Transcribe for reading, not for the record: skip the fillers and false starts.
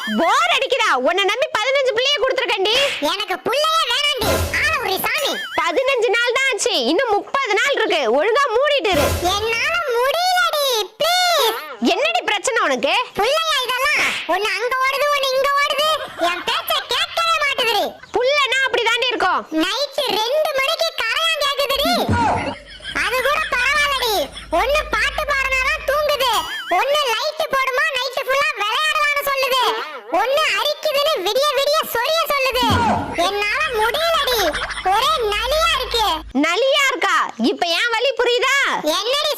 போர் அடிக்குதா? உன்னை நம்பி 15 பிள்ளைய கொடுத்துருக்கேன்டி. எனக்கு புள்ளையே வேணாண்டி. ஆள ஒரு சாமி. 15 நாள் தான் ஆச்சு, இன்னும் 30 நாள் இருக்கு. ஒழுங்கா மூடிட்டு இரு. என்னால முடியலடி, ப்ளீஸ். என்னடி பிரச்சனை உனக்கு? புள்ளையா இதெல்லாம்? ஒன்னு அங்க ஓடுது, ஒன்னு இங்க ஓடுது. என் பேச்ச கேட்கவே மாட்டேங்குது. புள்ளனா அப்படிதாண்டி இருக்கும். நைட் 2 மணிக்கு கரையான் கேக்குதுடி. அது கூட பரவாயில்லடி. ஒன்னு பாட்டு பாடுனாதான் தூங்குது, ஒன்னு லைட் போடுமா நைட் ஃபுல்லா விளையாடலாம்னு சொல்லுது, ஒன்னு அரிக்குதுன்னு விடிய விடிய சொரிய சொல்லுது. என்னால முடியலடி. ஒரே நலியா இருக்கு. நலியா இருக்கா? இப்ப ஏன் வலி புரியுதா? என்னடி